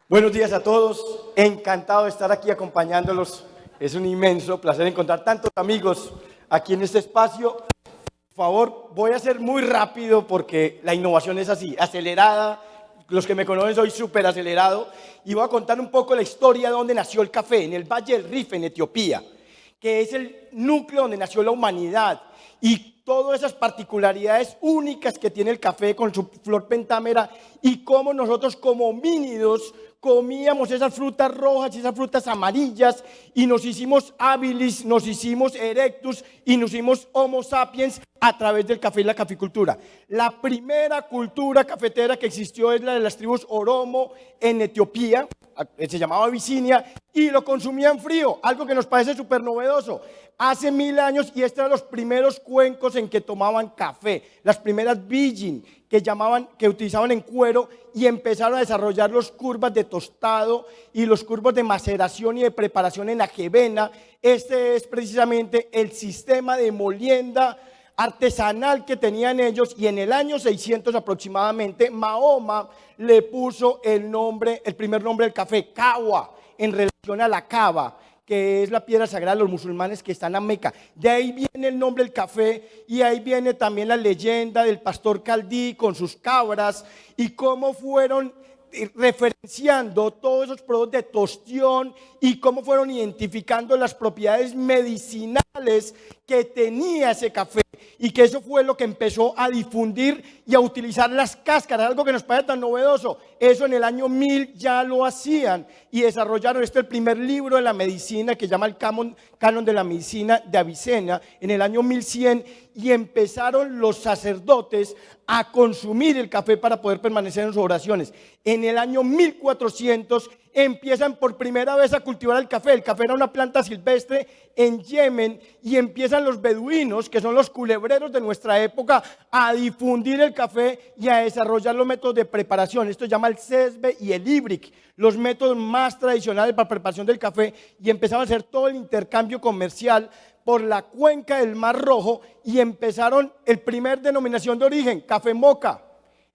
Buenos días a todos, encantado de estar aquí acompañándolos. Es un inmenso placer encontrar tantos amigos aquí en este espacio. Por favor, voy a ser muy rápido porque la innovación es así, acelerada. Los que me conocen soy súper acelerado y voy a contar un poco la historia de dónde nació el café, en el Valle del Rift, en Etiopía, que es el núcleo donde nació la humanidad y todas esas particularidades únicas que tiene el café con su flor pentámera y cómo nosotros como homínidos comíamos esas frutas rojas y esas frutas amarillas y nos hicimos habilis, nos hicimos erectus y nos hicimos homo sapiens a través del café y la caficultura. La primera cultura cafetera que existió es la de las tribus Oromo en Etiopía, se llamaba Abisinia, y lo consumían frío, algo que nos parece súper novedoso. Hace 1000 años, y estos eran los primeros cuencos en que tomaban café, las primeras bijin que utilizaban en cuero y empezaron a desarrollar los curvas de tostado y los curvas de maceración y de preparación en ajevena. Este es precisamente el sistema de molienda artesanal que tenían ellos, y en el año 600 aproximadamente Mahoma le puso el primer nombre del café, Kawa, en relación a la cava, que es la piedra sagrada de los musulmanes que están en Meca. De ahí viene el nombre del café y ahí viene también la leyenda del pastor Caldí con sus cabras y cómo fueron referenciando todos esos productos de tostión y cómo fueron identificando las propiedades medicinales que tenía ese café, y que eso fue lo que empezó a difundir y a utilizar las cáscaras, algo que nos parece tan novedoso. Eso en el año 1000 ya lo hacían y desarrollaron el primer libro de la medicina que se llama el Canon de la Medicina de Avicena en el año 1100, y empezaron los sacerdotes a consumir el café para poder permanecer en sus oraciones. En el año 1400 empiezan por primera vez a cultivar el café. El café era una planta silvestre en Yemen y empiezan los beduinos, que son los culebreros de nuestra época, a difundir el café y a desarrollar los métodos de preparación. Esto se llama el sesbe y el ibric, los métodos más tradicionales para preparación del café, y empezaron a hacer todo el intercambio comercial por la cuenca del Mar Rojo y empezaron el primer denominación de origen, Café Moca,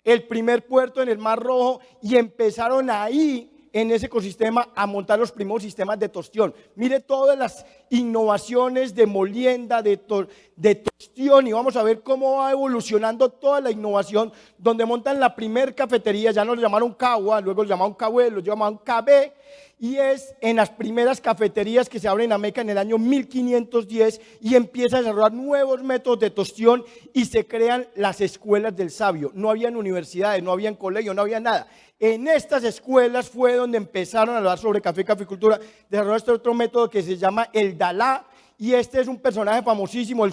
el primer puerto en el Mar Rojo, y empezaron ahí en ese ecosistema a montar los primeros sistemas de tostión. Mire todas las innovaciones de molienda, de tostión, y vamos a ver cómo va evolucionando toda la innovación, donde montan la primer cafetería, ya no lo llamaron Cagua, luego lo llamaron Cahué, lo llamaron Cabé, y es en las primeras cafeterías que se abren en Meca en el año 1510, y empieza a desarrollar nuevos métodos de tostión y se crean las escuelas del sabio. No habían universidades, no habían colegios, no había nada. En estas escuelas fue donde empezaron a hablar sobre café y caficultura. Desarrollaron este otro método que se llama el Dalá, y este es un personaje famosísimo,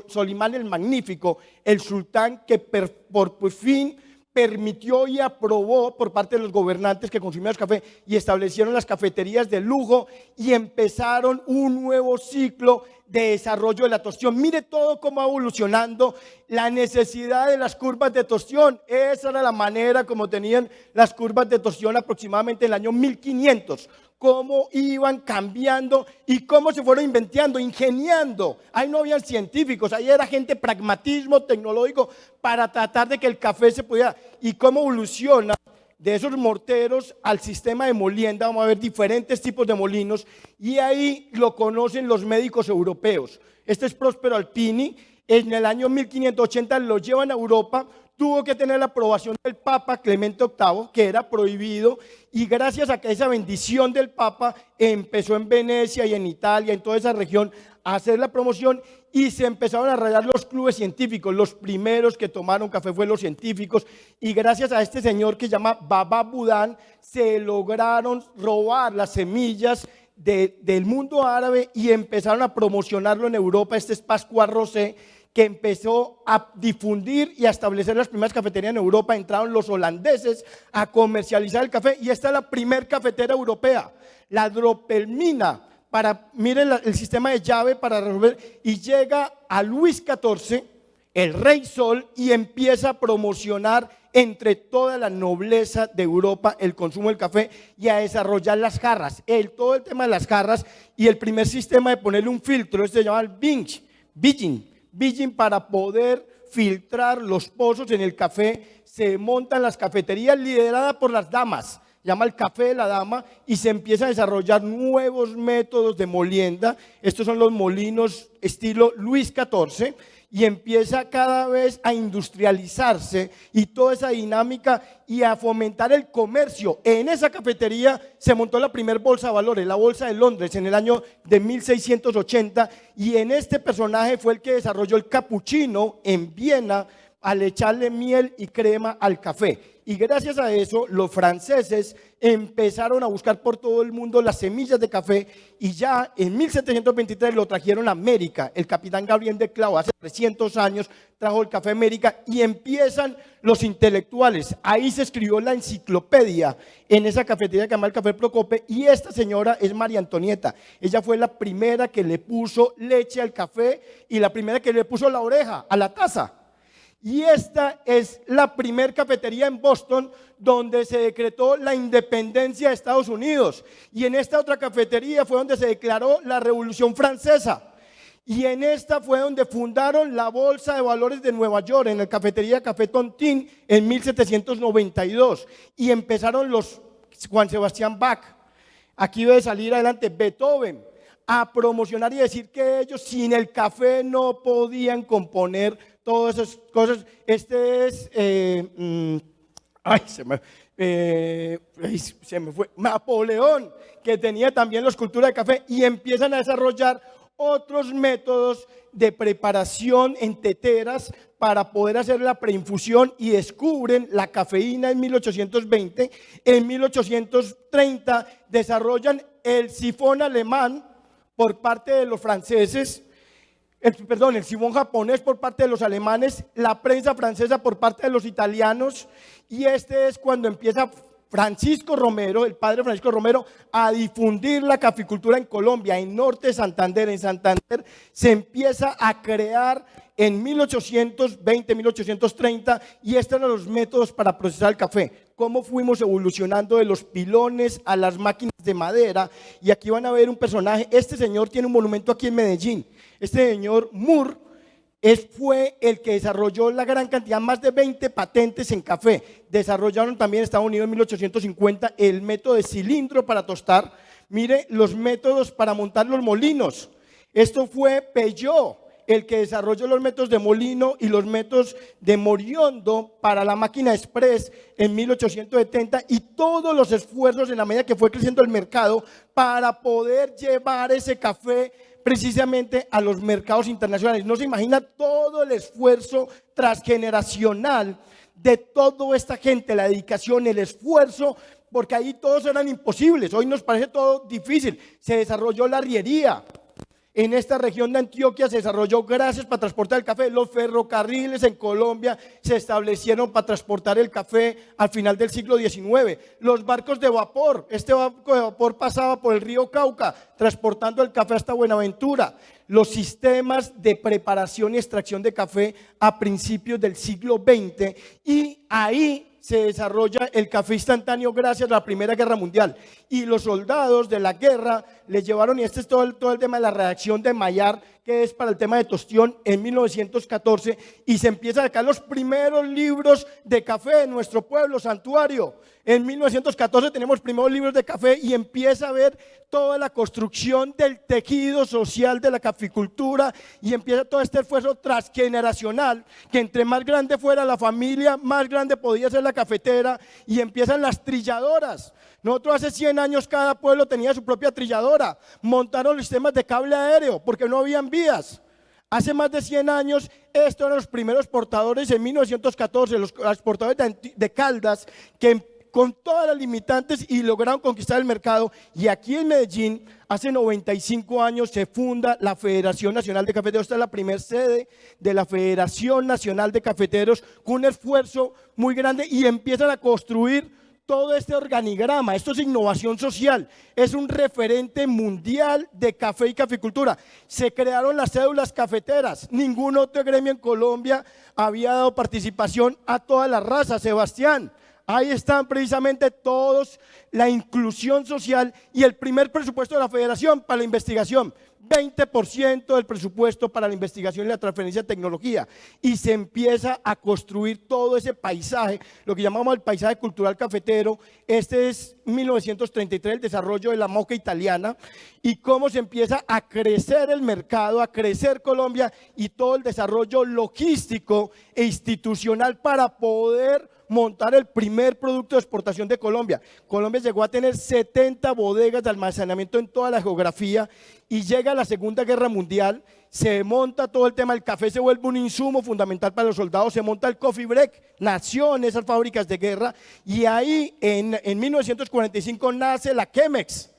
Solimán el Magnífico, el sultán que por fin permitió y aprobó por parte de los gobernantes que consumían café, y establecieron las cafeterías de lujo y empezaron un nuevo ciclo de desarrollo de la tostión. Mire todo cómo va evolucionando la necesidad de las curvas de tostión. Esa era la manera como tenían las curvas de tostión aproximadamente en el año 1500. Cómo iban cambiando y cómo se fueron inventando, ingeniando. Ahí no habían científicos, ahí era gente pragmatismo tecnológico para tratar de que el café se pudiera. Y cómo evoluciona de esos morteros al sistema de molienda. Vamos a ver diferentes tipos de molinos, y ahí lo conocen los médicos europeos. Este es Próspero Alpini. En el año 1580 lo llevan a Europa. Tuvo que tener la aprobación del Papa Clemente VIII, que era prohibido, y gracias a que esa bendición del Papa empezó en Venecia y en Italia, en toda esa región, a hacer la promoción, y se empezaron a rayar los clubes científicos. Los primeros que tomaron café fueron los científicos, y gracias a este señor que se llama Baba Budán, se lograron robar las semillas del mundo árabe y empezaron a promocionarlo en Europa. Este es Pascual Rosé, que empezó a difundir y a establecer las primeras cafeterías en Europa. Entraron los holandeses a comercializar el café, y esta es la primer cafetera europea, la Dropelmina, miren el sistema de llave para resolver, y llega a Luis XIV, el Rey Sol, y empieza a promocionar entre toda la nobleza de Europa el consumo del café y a desarrollar las jarras, todo el tema de las jarras, y el primer sistema de ponerle un filtro, se llama el Bijin, para poder filtrar los pozos en el café. Se montan las cafeterías lideradas por las damas. llama el café de la dama, y se empieza a desarrollar nuevos métodos de molienda. Estos son los molinos estilo Luis XIV, y empieza cada vez a industrializarse y toda esa dinámica y a fomentar el comercio. En esa cafetería se montó la primera bolsa de valores, la Bolsa de Londres, en el año de 1680, y en este personaje fue el que desarrolló el capuchino en Viena al echarle miel y crema al café. Y gracias a eso los franceses empezaron a buscar por todo el mundo las semillas de café, y ya en 1723 lo trajeron a América. El capitán Gabriel de Clau hace 300 años trajo el café a América, y empiezan los intelectuales. Ahí se escribió la enciclopedia en esa cafetería que se llama el Café Procope, y esta señora es María Antonieta. Ella fue la primera que le puso leche al café y la primera que le puso la oreja a la taza. Y esta es la primer cafetería en Boston donde se decretó la independencia de Estados Unidos. Y en esta otra cafetería fue donde se declaró la Revolución Francesa. Y en esta fue donde fundaron la Bolsa de Valores de Nueva York, en la cafetería Café Tontín, en 1792. Y empezaron los Juan Sebastián Bach. Aquí debe salir adelante Beethoven a promocionar y decir que ellos sin el café no podían componer todas esas cosas. Este es, se me fue, Napoleón, que tenía también la escultura de café, y empiezan a desarrollar otros métodos de preparación en teteras para poder hacer la preinfusión, y descubren la cafeína en 1820. En 1830 desarrollan el sifón alemán por parte de los franceses, el sifón japonés por parte de los alemanes, la prensa francesa por parte de los italianos, y este es cuando empieza Francisco Romero, el padre Francisco Romero, a difundir la caficultura en Colombia, en norte de Santander. En Santander se empieza a crear en 1820, 1830, y estos eran los métodos para procesar el café. Cómo fuimos evolucionando de los pilones a las máquinas de madera. Y aquí van a ver un personaje. Este señor tiene un monumento aquí en Medellín. Este señor Moore fue el que desarrolló la gran cantidad, más de 20 patentes en café. Desarrollaron también en Estados Unidos en 1850 el método de cilindro para tostar. Mire los métodos para montar los molinos. Esto fue Peugeot el que desarrolló los métodos de molino y los métodos de moriondo para la máquina express en 1870, y todos los esfuerzos en la medida que fue creciendo el mercado para poder llevar ese café precisamente a los mercados internacionales. No se imagina todo el esfuerzo transgeneracional de toda esta gente, la dedicación, el esfuerzo, porque ahí todos eran imposibles. Hoy nos parece todo difícil. Se desarrolló la arriería. En esta región de Antioquia se desarrolló gracias para transportar el café. Los ferrocarriles en Colombia se establecieron para transportar el café al final del siglo XIX. Los barcos de vapor, este barco de vapor pasaba por el río Cauca transportando el café hasta Buenaventura. Los sistemas de preparación y extracción de café a principios del siglo XX, y ahí se desarrolla el café instantáneo gracias a la Primera Guerra Mundial. Y los soldados de la guerra le llevaron, y este es todo el tema de la reacción de Maillard, que es para el tema de tostión, en 1914, y se empiezan a sacar los primeros libros de café en nuestro pueblo santuario. En 1914 tenemos primeros libros de café, y empieza a ver toda la construcción del tejido social de la caficultura, y empieza todo este esfuerzo transgeneracional, que entre más grande fuera la familia, más grande podía ser la cafetera, y empiezan las trilladoras. Nosotros hace 100 años cada pueblo tenía su propia trilladora. Montaron los sistemas de cable aéreo porque no habían vías. Hace más de 100 años, estos eran los primeros exportadores. En 1914, los exportadores de Caldas, que con todas las limitantes, y lograron conquistar el mercado. Y aquí en Medellín, hace 95 años, se funda la Federación Nacional de Cafeteros. Esta es la primera sede de la Federación Nacional de Cafeteros, con un esfuerzo muy grande, y empiezan a construir todo este organigrama. Esto es innovación social, es un referente mundial de café y caficultura. Se crearon las cédulas cafeteras. Ningún otro gremio en Colombia había dado participación a todas las razas. Sebastián, ahí están precisamente todos, la inclusión social, y el primer presupuesto de la federación para la investigación. 20% del presupuesto para la investigación y la transferencia de tecnología y se empieza a construir todo ese paisaje, lo que llamamos el paisaje cultural cafetero. Este es 1933, el desarrollo de la moca italiana y cómo se empieza a crecer el mercado, a crecer Colombia y todo el desarrollo logístico e institucional para poder montar el primer producto de exportación de Colombia. Colombia llegó a tener 70 bodegas de almacenamiento en toda la geografía y llega la Segunda Guerra Mundial, se monta todo el tema, el café se vuelve un insumo fundamental para los soldados, se monta el coffee break, nació en esas fábricas de guerra y ahí en 1945 nace la Chemex,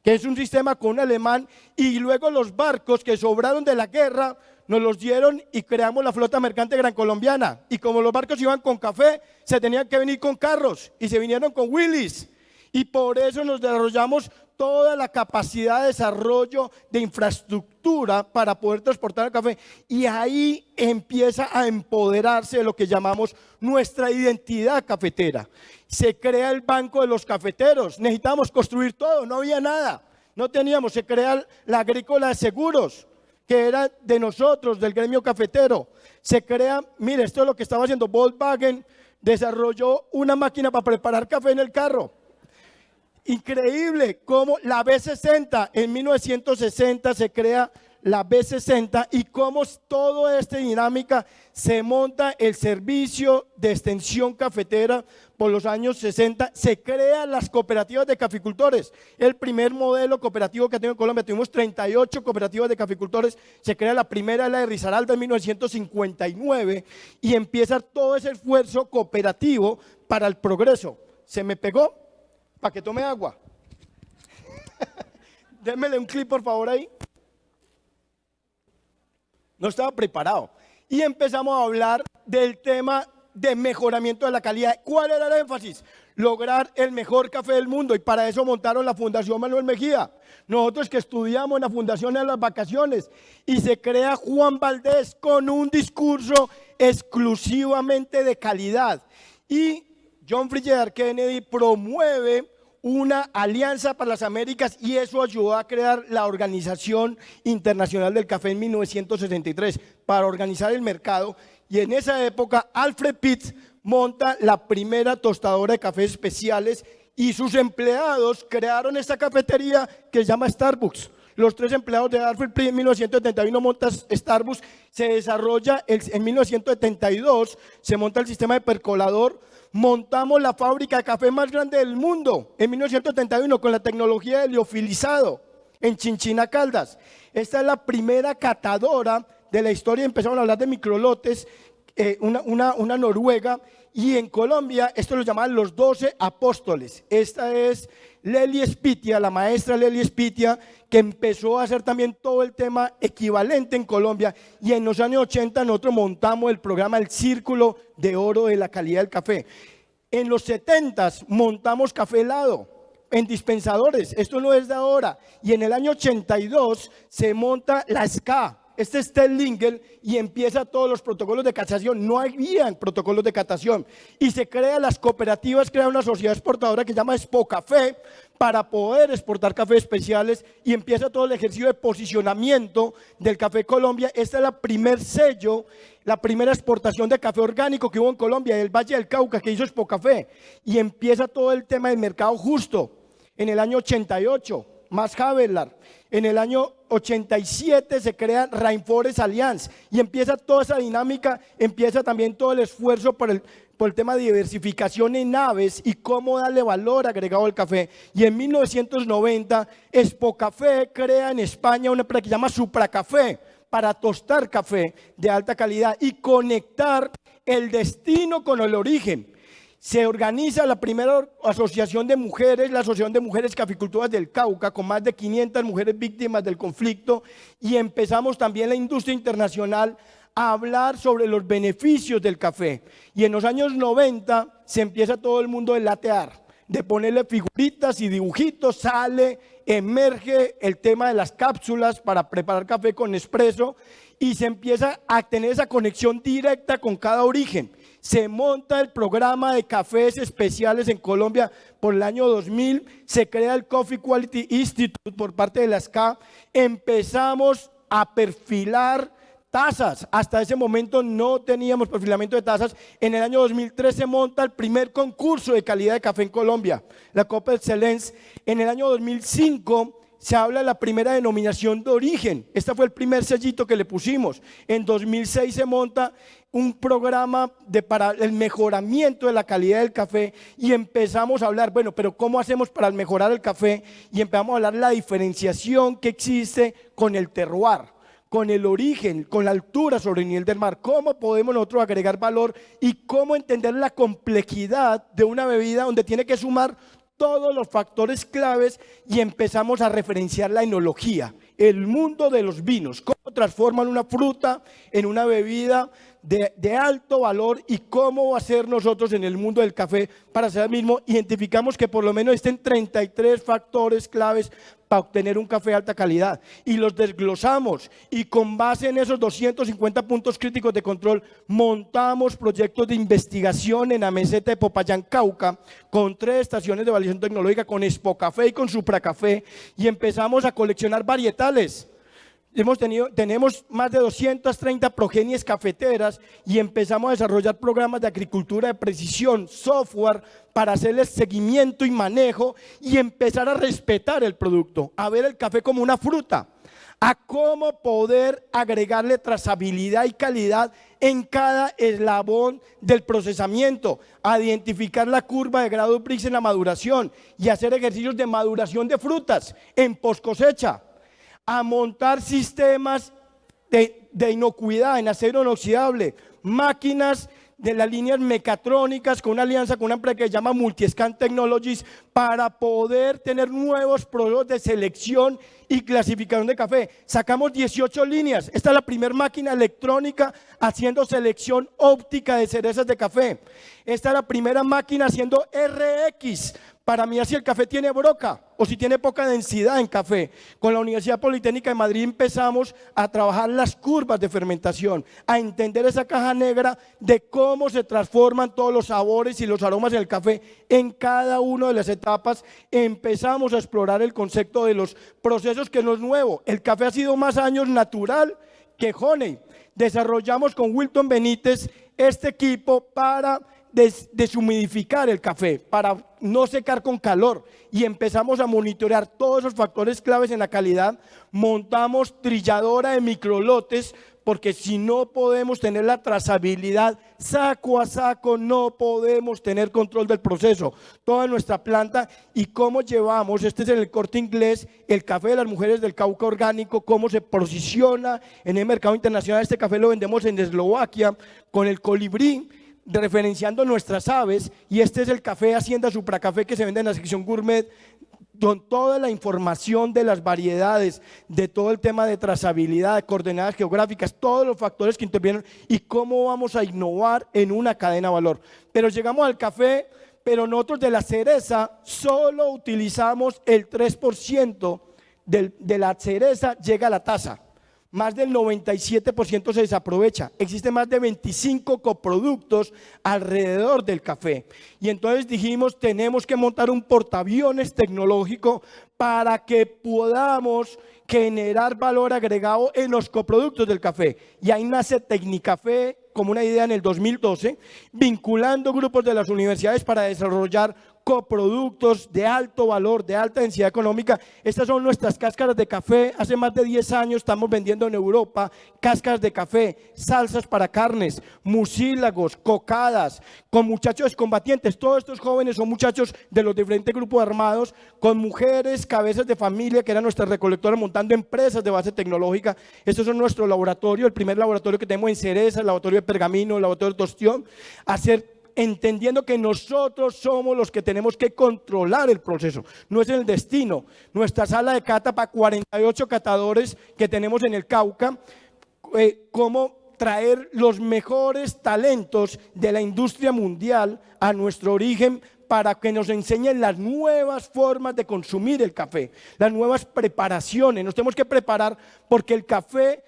que es un sistema con un alemán y luego los barcos que sobraron de la guerra nos los dieron y creamos la flota mercante gran colombiana. Y como los barcos iban con café, se tenían que venir con carros y se vinieron con Willys. Y por eso nos desarrollamos toda la capacidad de desarrollo de infraestructura para poder transportar el café. Y ahí empieza a empoderarse de lo que llamamos nuestra identidad cafetera. Se crea el Banco de los Cafeteros. Necesitábamos construir todo, no había nada. No teníamos, se crea la Agrícola de Seguros, que era de nosotros, del gremio cafetero. Se crea, mire, esto es lo que estaba haciendo Volkswagen, desarrolló una máquina para preparar café en el carro. Increíble cómo la B60, en 1960 se crea la B60 y cómo toda esta dinámica se monta el servicio de extensión cafetera por los años 60, se crean las cooperativas de caficultores, el primer modelo cooperativo que ha tenido en Colombia, tuvimos 38 cooperativas de caficultores, se crea la primera, la de Risaralda en 1959 y empieza todo ese esfuerzo cooperativo para el progreso. ¿Se me pegó? Para que tome agua. Démele un clip por favor ahí. No estaba preparado. Y empezamos a hablar del tema de mejoramiento de la calidad. ¿Cuál era el énfasis? Lograr el mejor café del mundo y para eso montaron la Fundación Manuel Mejía. Nosotros que estudiamos en la fundación en las vacaciones y se crea Juan Valdés con un discurso exclusivamente de calidad y John F. Kennedy promueve una alianza para las Américas y eso ayudó a crear la Organización Internacional del Café en 1963 para organizar el mercado y en esa época Alfred Pitts monta la primera tostadora de cafés especiales y sus empleados crearon esta cafetería que se llama Starbucks. Los 3 empleados de Alfred Pitts en 1971 montan Starbucks, se desarrolla en 1972, se monta el sistema de percolador. Montamos la fábrica de café más grande del mundo en 1971 con la tecnología de liofilizado en Chinchina, Caldas. Esta es la primera catadora de la historia. Empezaron a hablar de microlotes, una noruega, y en Colombia esto lo llamaban los 12 apóstoles. Esta es Lely Spitia, la maestra Lely Spitia, que empezó a hacer también todo el tema equivalente en Colombia y en los años 80 nosotros montamos el programa El Círculo de Oro de la calidad del café. En los 70s montamos café helado en dispensadores, esto no es de ahora, y en el año 82 se monta la SCA. Este es Ted Lingel y empieza todos los protocolos de catación. No había protocolos de catación y se crean las cooperativas, crea una sociedad exportadora que se llama Expo Café para poder exportar cafés especiales y empieza todo el ejercicio de posicionamiento del Café Colombia. Esta es la primer sello, la primera exportación de café orgánico que hubo en Colombia, del Valle del Cauca, que hizo Expo Café, y empieza todo el tema del mercado justo en el año 88. Más Haberlar. En el año 87 se crea Rainforest Alliance y empieza toda esa dinámica, empieza también todo el esfuerzo por el tema de diversificación en aves y cómo darle valor agregado al café. Y en 1990 Expo Café crea en España una empresa que se llama Supracafé para tostar café de alta calidad y conectar el destino con el origen. Se organiza la primera asociación de mujeres, la Asociación de Mujeres Caficultoras del Cauca, con más de 500 mujeres víctimas del conflicto, y empezamos también la industria internacional a hablar sobre los beneficios del café. Y en los años 90 se empieza todo el mundo de latear, de ponerle figuritas y dibujitos, emerge el tema de las cápsulas para preparar café con espresso y se empieza a tener esa conexión directa con cada origen. se monta el programa de cafés especiales en Colombia por el año 2000, se crea el Coffee Quality Institute por parte de la SCA, empezamos a perfilar tazas. Hasta ese momento no teníamos perfilamiento de tazas. En el año 2003 se monta el primer concurso de calidad de café en Colombia, la Copa Excellence. En el año 2005 se habla de la primera denominación de origen. Este fue el primer sellito que le pusimos. En 2006 se monta un programa para el mejoramiento de la calidad del café y empezamos a hablar, bueno, pero ¿cómo hacemos para mejorar el café? Y empezamos a hablar de la diferenciación que existe con el terroir, con el origen, con la altura sobre el nivel del mar, cómo podemos nosotros agregar valor y cómo entender la complejidad de una bebida donde tiene que sumar todos los factores claves, y empezamos a referenciar la enología, el mundo de los vinos, cómo transforman una fruta en una bebida de alto valor y cómo hacer nosotros en el mundo del café para hacer lo mismo. Identificamos que por lo menos existen 33 factores claves para obtener un café de alta calidad y los desglosamos, y con base en esos 250 puntos críticos de control montamos proyectos de investigación en la meseta de Popayán, Cauca, con 3 estaciones de validación tecnológica, con Expo Café y con Supra Café, y empezamos a coleccionar varietales. Tenemos más de 230 progenies cafeteras y empezamos a desarrollar programas de agricultura de precisión, software para hacerles seguimiento y manejo y empezar a respetar el producto, a ver el café como una fruta, a cómo poder agregarle trazabilidad y calidad en cada eslabón del procesamiento, a identificar la curva de grado Brix en la maduración y hacer ejercicios de maduración de frutas en post cosecha, a montar sistemas de inocuidad en acero inoxidable, máquinas de las líneas mecatrónicas con una alianza con una empresa que se llama Multiscan Technologies para poder tener nuevos productos de selección y clasificación de café. Sacamos 18 líneas. Esta es la primera máquina electrónica haciendo selección óptica de cerezas de café. Esta es la primera máquina haciendo RX para mirar si el café tiene broca o si tiene poca densidad en café. Con la Universidad Politécnica de Madrid empezamos a trabajar las curvas de fermentación, a entender esa caja negra de cómo se transforman todos los sabores y los aromas del café en cada una de las etapas. Empezamos a explorar el concepto de los procesos, que no es nuevo. El café ha sido más años natural que honey. Desarrollamos con Wilton Benítez este equipo para deshumidificar el café, para no secar con calor, y empezamos a monitorear todos esos factores claves en la calidad. Montamos trilladora de microlotes, porque si no podemos tener la trazabilidad saco a saco, no podemos tener control del proceso. Toda nuestra planta, y cómo llevamos, este es el Corte Inglés, el café de las mujeres del Cauca orgánico, cómo se posiciona en el mercado internacional. Este café lo vendemos en Eslovaquia con el colibrí, referenciando nuestras aves, y este es el café Hacienda Supra Café que se vende en la sección gourmet, con toda la información de las variedades, de todo el tema de trazabilidad, de coordenadas geográficas, todos los factores que intervienen y cómo vamos a innovar en una cadena de valor. Pero llegamos al café, pero nosotros de la cereza solo utilizamos el 3% de la cereza llega a la taza. Más del 97% se desaprovecha. Existen más de 25 coproductos alrededor del café. Y entonces dijimos, tenemos que montar un portaaviones tecnológico para que podamos generar valor agregado en los coproductos del café. Y ahí nace Tecnicafé como una idea en el 2012, vinculando grupos de las universidades para desarrollar coproductos de alto valor, de alta densidad económica. Estas son nuestras cáscaras de café. Hace más de 10 años estamos vendiendo en Europa cáscaras de café, salsas para carnes, mucílagos, cocadas, con muchachos combatientes. Todos estos jóvenes son muchachos de los diferentes grupos armados, con mujeres, cabezas de familia, que eran nuestras recolectoras, montando empresas de base tecnológica. Estos son nuestro laboratorio, el primer laboratorio que tenemos en Cereza, el laboratorio de Pergamino, el laboratorio de Tostión, entendiendo que nosotros somos los que tenemos que controlar el proceso, no es el destino. Nuestra sala de cata para 48 catadores que tenemos en el Cauca, cómo traer los mejores talentos de la industria mundial a nuestro origen para que nos enseñen las nuevas formas de consumir el café, las nuevas preparaciones. Nos tenemos que preparar porque el café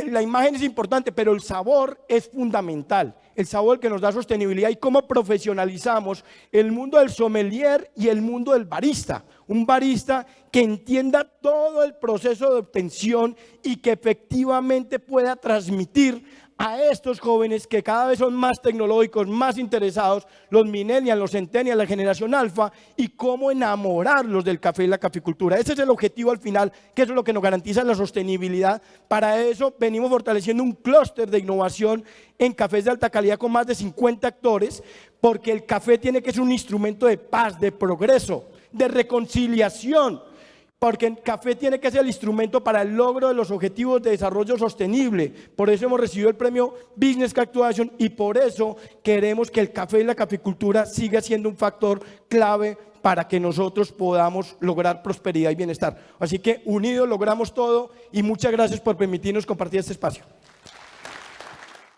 la imagen es importante, pero el sabor es fundamental. El sabor que nos da sostenibilidad y cómo profesionalizamos el mundo del sommelier y el mundo del barista. Un barista que entienda todo el proceso de obtención y que efectivamente pueda transmitir a estos jóvenes que cada vez son más tecnológicos, más interesados, los millennials, los centennials, la generación alfa, y cómo enamorarlos del café y la caficultura. Ese es el objetivo al final, que eso es lo que nos garantiza la sostenibilidad. Para eso venimos fortaleciendo un clúster de innovación en cafés de alta calidad con más de 50 actores, porque el café tiene que ser un instrumento de paz, de progreso, de reconciliación. Porque el café tiene que ser el instrumento para el logro de los objetivos de desarrollo sostenible. Por eso hemos recibido el premio Business Actuation y por eso queremos que el café y la caficultura siga siendo un factor clave para que nosotros podamos lograr prosperidad y bienestar. Así que unidos logramos todo y muchas gracias por permitirnos compartir este espacio.